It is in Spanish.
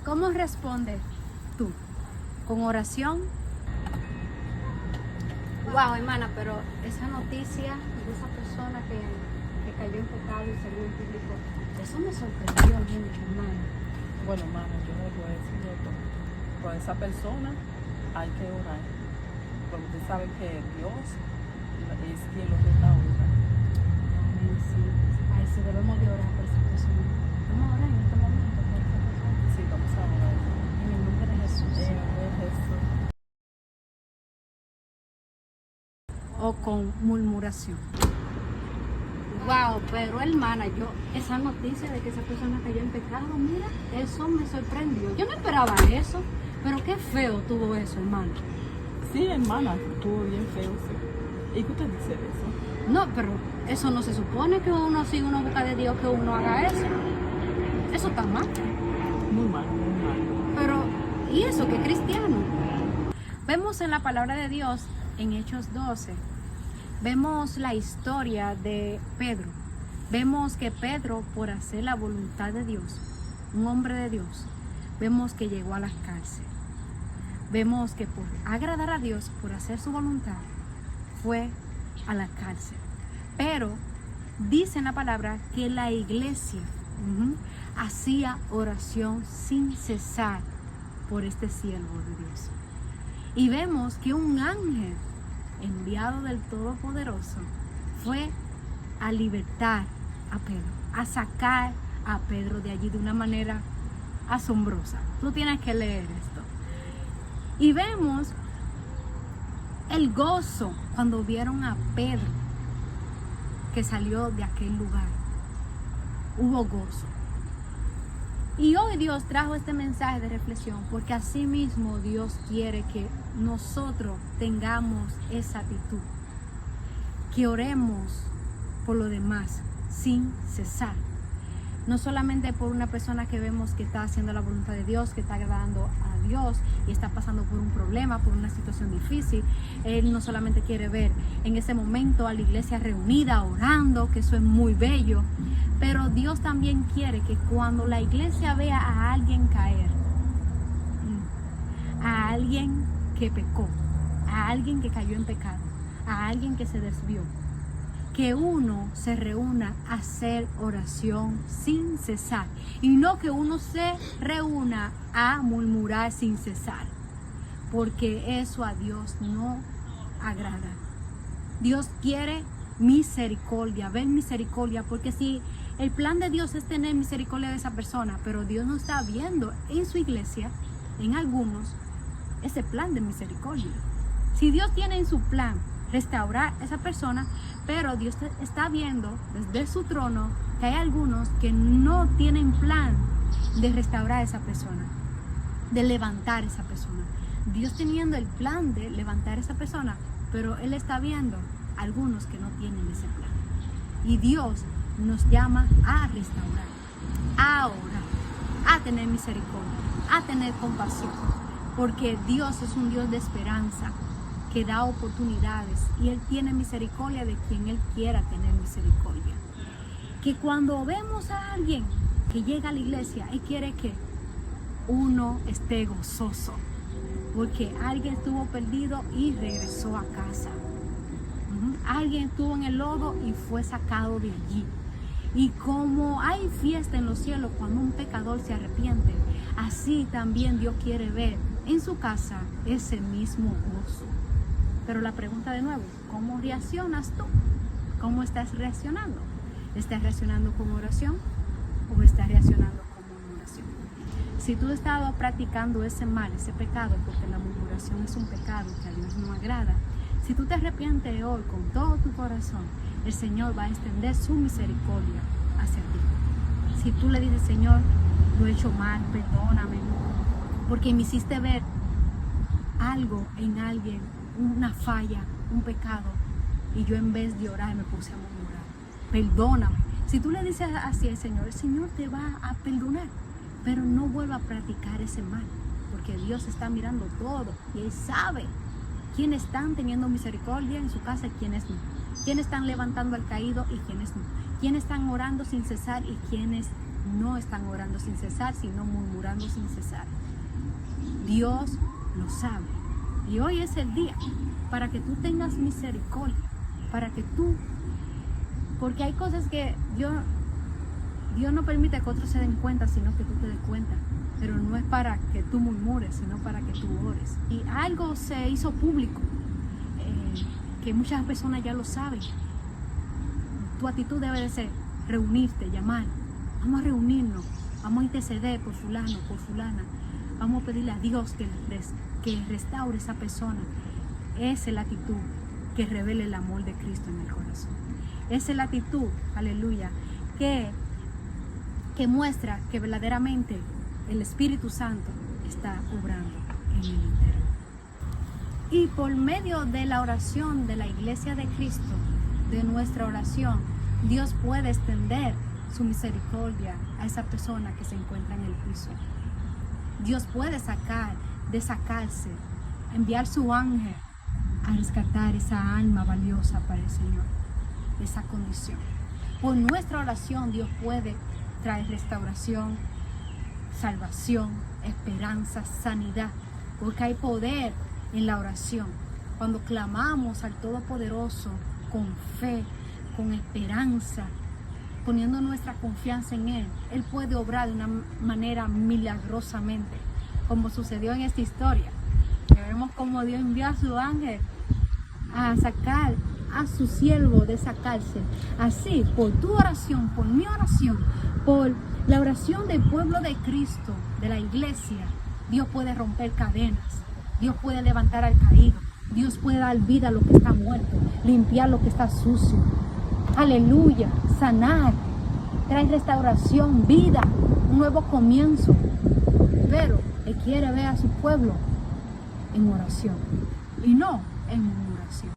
¿Cómo respondes tú? ¿Con oración? Wow, hermana, pero esa noticia de esa persona que cayó en pecado y salió en público, eso me sorprendió mucho, hermana. Bueno, hermano, yo no le voy a decir esto. Con esa persona hay que orar. Porque usted sabe que Dios es quien lo restaura. Amén, sí. Ay, sí, debemos de orar por esa persona. Vamos a orar en este momento por esa persona. Sí, vamos a orar. En el nombre de Jesús. En el nombre de Jesús. O con murmuración. Wow, pero hermana, esa noticia de que esa persona cayó en pecado, mira, eso me sorprendió. Yo no esperaba eso, pero qué feo tuvo eso, hermana. Sí, hermana, estuvo bien feo, sí. ¿Y qué usted dice de eso? No, pero eso no se supone que uno, si uno busca de Dios, que uno haga eso. Eso está mal. Muy mal, muy mal. Pero, ¿y eso qué cristiano? Vemos en la palabra de Dios, en Hechos 12, vemos la historia de Pedro. Vemos que Pedro, por hacer la voluntad de Dios, un hombre de Dios, vemos que llegó a la cárcel. Vemos que por agradar a Dios, por hacer su voluntad, fue a la cárcel. Pero dice en la palabra que la iglesia hacía oración sin cesar por este siervo de Dios. Y vemos que un ángel enviado del Todopoderoso fue a libertar a Pedro, a sacar a Pedro de allí de una manera asombrosa. Tú tienes que leer esto. Y vemos el gozo cuando vieron a Pedro que salió de aquel lugar. Hubo gozo. Y hoy Dios trajo este mensaje de reflexión porque así mismo Dios quiere que nosotros tengamos esa actitud. Que oremos por lo demás sin cesar. No solamente por una persona que vemos que está haciendo la voluntad de Dios, que está agradando a Dios y está pasando por un problema, por una situación difícil. Él no solamente quiere ver en ese momento a la iglesia reunida, orando, que eso es muy bello, pero Dios también quiere que cuando la iglesia vea a alguien caer, a alguien que pecó, a alguien que cayó en pecado, a alguien que se desvió, que uno se reúna a hacer oración sin cesar y no que uno se reúna a murmurar sin cesar, porque eso a Dios no agrada. Dios quiere misericordia, ver misericordia, porque si el plan de Dios es tener misericordia de esa persona, pero Dios no está viendo en su iglesia, en algunos, ese plan de misericordia. Si Dios tiene en su plan restaurar a esa persona, pero Dios está viendo desde su trono que hay algunos que no tienen plan de restaurar a esa persona, de levantar a esa persona. Dios teniendo el plan de levantar a esa persona, pero Él está viendo algunos que no tienen ese plan. Y Dios nos llama a restaurar, a orar, a tener misericordia, a tener compasión, porque Dios es un Dios de esperanza, que da oportunidades y Él tiene misericordia de quien Él quiera tener misericordia. Que cuando vemos a alguien que llega a la iglesia, Él quiere que uno esté gozoso, porque alguien estuvo perdido y regresó a casa. Alguien estuvo en el lodo y fue sacado de allí. Y como hay fiesta en los cielos cuando un pecador se arrepiente, así también Dios quiere ver en su casa ese mismo gozo. Pero la pregunta de nuevo, ¿cómo reaccionas tú? ¿Cómo estás reaccionando? ¿Estás reaccionando con oración o estás reaccionando con murmuración? Si tú has estado practicando ese mal, ese pecado, porque la murmuración es un pecado que a Dios no agrada, si tú te arrepientes hoy con todo tu corazón, el Señor va a extender su misericordia hacia ti. Si tú le dices, Señor, lo he hecho mal, perdóname, porque me hiciste ver algo en alguien, una falla, un pecado, y yo en vez de orar me puse a murmurar. Perdóname. Si tú le dices así al Señor, el Señor te va a perdonar, pero no vuelva a practicar ese mal, porque Dios está mirando todo y Él sabe quiénes están teniendo misericordia en su casa y quiénes no, quiénes están levantando al caído y quiénes no, quiénes están orando sin cesar y quiénes no están orando sin cesar, sino murmurando sin cesar. Dios lo sabe. Y hoy es el día para que tú tengas misericordia, para que tú, porque hay cosas que Dios no permite que otros se den cuenta, sino que tú te des cuenta. Pero no es para que tú murmures, sino para que tú ores. Y algo se hizo público, que muchas personas ya lo saben. Tu actitud debe de ser reunirte, llamar. Vamos a reunirnos, vamos a interceder por fulano, por fulana. Vamos a pedirle a Dios que restaure esa persona. Esa es la actitud que revela el amor de Cristo en el corazón. Esa es la actitud, aleluya, que muestra que verdaderamente el Espíritu Santo está obrando en el interior. Y por medio de la oración de la Iglesia de Cristo, de nuestra oración, Dios puede extender su misericordia a esa persona que se encuentra en el piso. Dios puede sacar de esa cárcel, enviar su ángel a rescatar esa alma valiosa para el Señor, de esa condición. Por nuestra oración, Dios puede traer restauración, salvación, esperanza, sanidad, porque hay poder en la oración. Cuando clamamos al Todopoderoso con fe, con esperanza, poniendo nuestra confianza en Él, Él puede obrar de una manera milagrosamente, como sucedió en esta historia, que vemos como Dios envió a su ángel a sacar a su siervo de esa cárcel. Así, por tu oración, por mi oración, por la oración del pueblo de Cristo, de la iglesia, Dios puede romper cadenas, Dios puede levantar al caído, Dios puede dar vida a lo que está muerto, limpiar lo que está sucio. Aleluya, sanar, traer restauración, vida, un nuevo comienzo. Pero Él quiere ver a su pueblo en oración y no en murmuración.